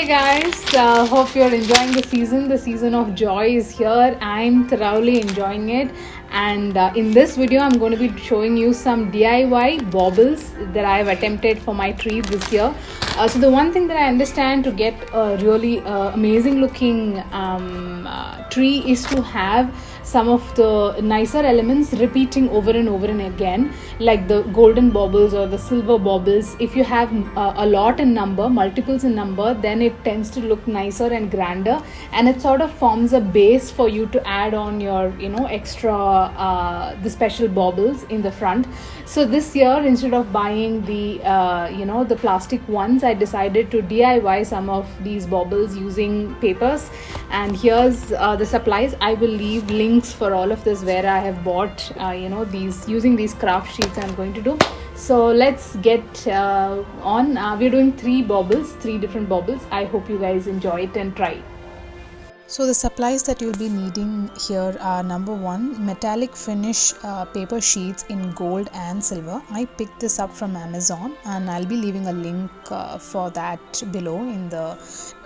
Hey guys, hope you're enjoying the season. The season of joy is here. I'm thoroughly enjoying it. And in this video, I'm going to be showing you some DIY baubles that I've attempted for my tree this year. So the one thing that I understand to get a really amazing looking tree is to have some of the nicer elements repeating over and over and again, like the golden baubles or the silver baubles. If you have a lot in number, multiples in number, then it tends to look nicer and grander, and it sort of forms a base for you to add on your extra the special baubles in the front. So this year, instead of buying the plastic ones, I decided to DIY some of these baubles using papers. And here's the supplies. I will leave links for all of this where I have bought these using these craft sheets I'm going to do. So let's get on. We're doing three different baubles. I hope you guys enjoy it and try it. So the supplies that you'll be needing here are: number one, metallic finish paper sheets in gold and silver. I picked this up from Amazon, and I'll be leaving a link for that below in the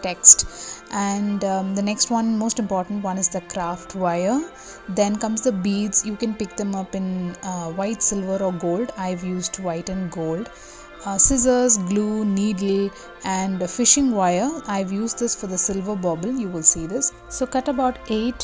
text. And the next one, most important one, is the craft wire. Then comes the beads. You can pick them up in white, silver or gold. I've used white and gold. Scissors, glue, needle and fishing wire. I've used this for the silver bauble. You will see this. So cut about 8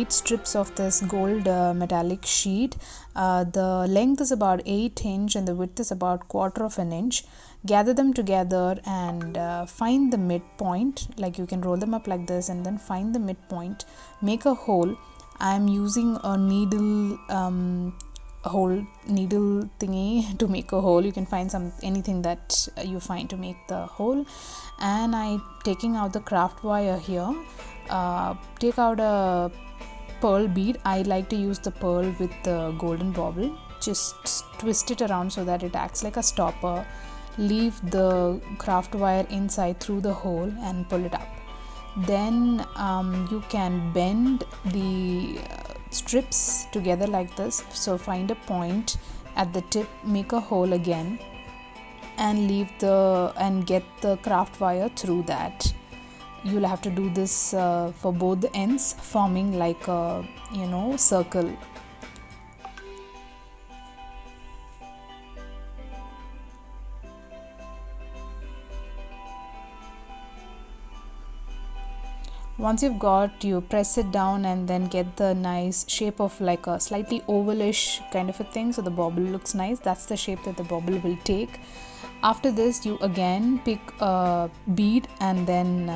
strips of this gold metallic sheet. The length is about 8 inch and the width is about 1/4 inch. Gather them together and find the midpoint. Like, you can roll them up like this and then find the midpoint. Make a hole. I'm using a needle thingy to make a hole. You can find anything that you find to make the hole. And I taking out the craft wire here. Take out a pearl bead. I like to use the pearl with the golden bauble. Just twist it around so that it acts like a stopper. Leave the craft wire inside through the hole and pull it up. Then you can bend the strips together like this. So find a point at the tip, make a hole again and get the craft wire through that. You'll have to do this for both the ends, forming like a circle. Once you've got, you press it down and then get the nice shape of like a slightly ovalish kind of a thing, so the bauble looks nice. That's the shape that the bauble will take. After this, you again pick a bead and then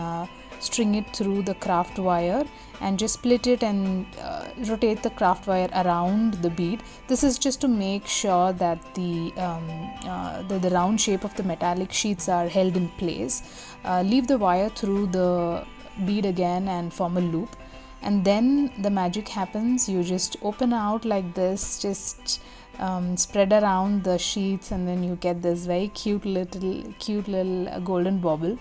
string it through the craft wire and just split it and rotate the craft wire around the bead. This is just to make sure that the round shape of the metallic sheets are held in place. Leave the wire through the bead again and form a loop, and then the magic happens. You just open out like this, just spread around the sheets, and then you get this very cute little golden bauble.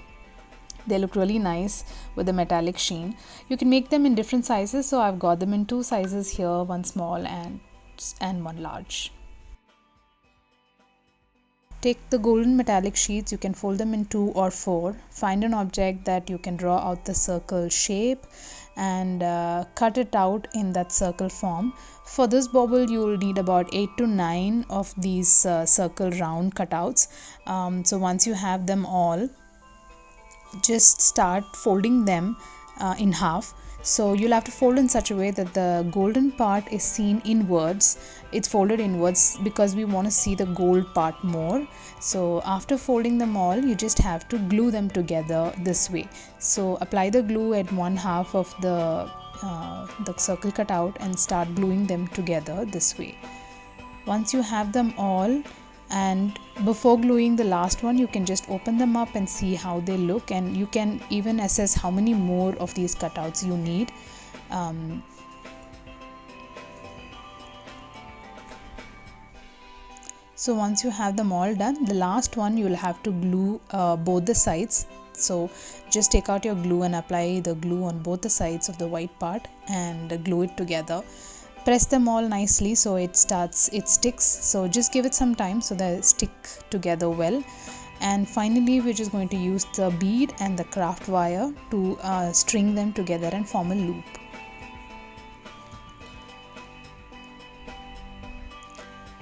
They look really nice with the metallic sheen. You can make them in different sizes, so I've got them in 2 sizes here, one small and one large. Take the golden metallic sheets, you can fold them in 2 or 4. Find an object that you can draw out the circle shape and cut it out in that circle form. For this bauble, you will need about 8 to 9 of these circle round cutouts. So once you have them all, just start folding them in half. So you'll have to fold in such a way that the golden part is seen inwards. It's folded inwards because we want to see the gold part more. So after folding them all, you just have to glue them together this way. So apply the glue at 1/2 of the circle cutout and start gluing them together this way. Once you have them all, and before gluing the last one, you can just open them up and see how they look, and you can even assess how many more of these cutouts you need. So once you have them all done, the last one you'll have to glue both the sides. So just take out your glue and apply the glue on both the sides of the white part and glue it together. Press them all nicely so it sticks. So just give it some time so they stick together well. And finally we're just going to use the bead and the craft wire to string them together and form a loop.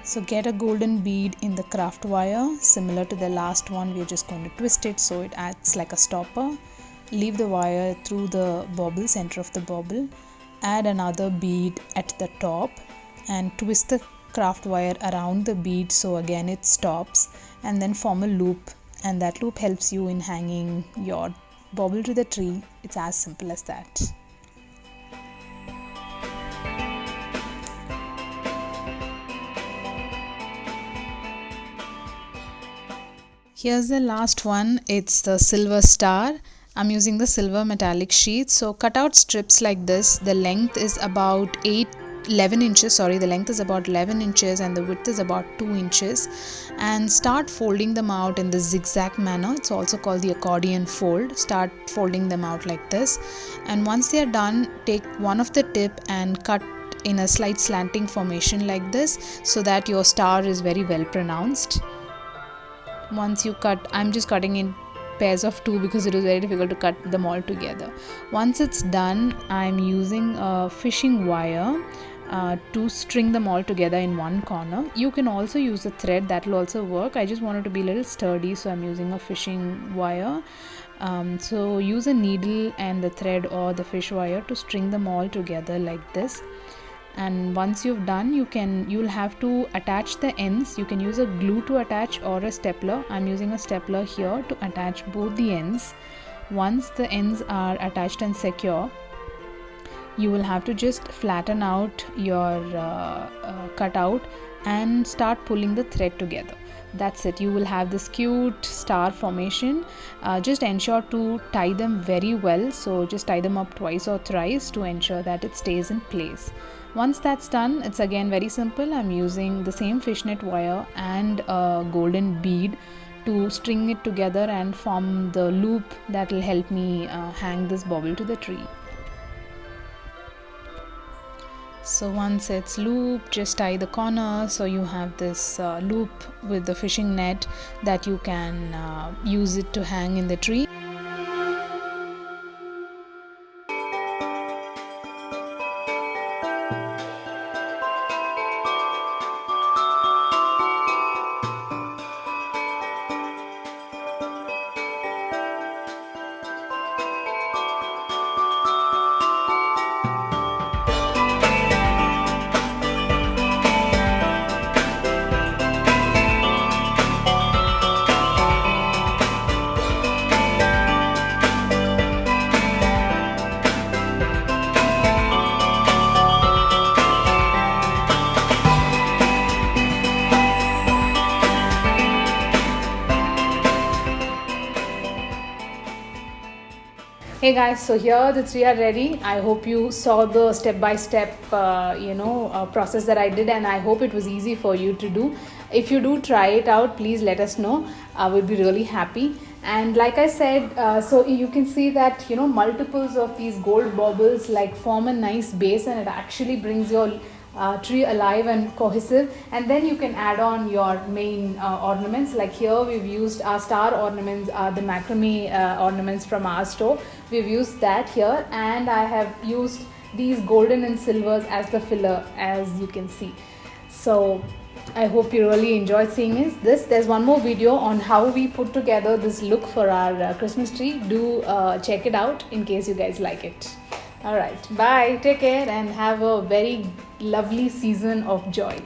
So get a golden bead in the craft wire. Similar to the last one, we're just going to twist it so it acts like a stopper. Leave the wire through the bobble, center of the bobble. Add another bead at the top and twist the craft wire around the bead so again it stops, and then form a loop, and that loop helps you in hanging your bobble to the tree. It's as simple as that. Here's the last one. It's the silver star. I'm using the silver metallic sheet. So cut out strips like this. The length is about 11 inches. The length is about 11 inches and the width is about 2 inches. And start folding them out in the zigzag manner. It's also called the accordion fold. Start folding them out like this. And once they are done, take one of the tip and cut in a slight slanting formation like this so that your star is very well pronounced. Once you cut, I'm just cutting in pairs of 2 because it is very difficult to cut them all together. Once it's done, I'm using a fishing wire to string them all together in one corner. You can also use a thread, that will also work. I just want it to be a little sturdy, so I'm using a fishing wire. So use a needle and the thread or the fish wire to string them all together like this. And once you've done, you'll have to attach the ends. You can use a glue to attach or a stapler. I'm using a stapler here to attach both the ends. Once the ends are attached and secure, you will have to just flatten out your cutout and start pulling the thread together. That's it. You will have this cute star formation. Just ensure to tie them very well. So just tie them up twice or thrice to ensure that it stays in place. Once that's done, it's again very simple. I'm using the same fishnet wire and a golden bead to string it together and form the loop that will help me hang this bobble to the tree. So once it's looped, just tie the corner so you have this loop with the fishing net that you can use it to hang in the tree. Hey guys, so here the three are ready. I hope you saw the step-by-step process that I did, and I hope it was easy for you to do. If you do try it out, please let us know. We'll be really happy. And like I said, so you can see that multiples of these gold baubles form a nice base, and it actually brings your tree alive and cohesive. And then you can add on your main ornaments. Like here we've used our star ornaments, the macrame ornaments from our store. We've used that here, and I have used these golden and silvers as the filler, as you can see. So I hope you really enjoyed seeing this. There's one more video on how we put together this look for our Christmas tree. Do check it out in case you guys like it. Alright, bye, take care and have a very lovely season of joy.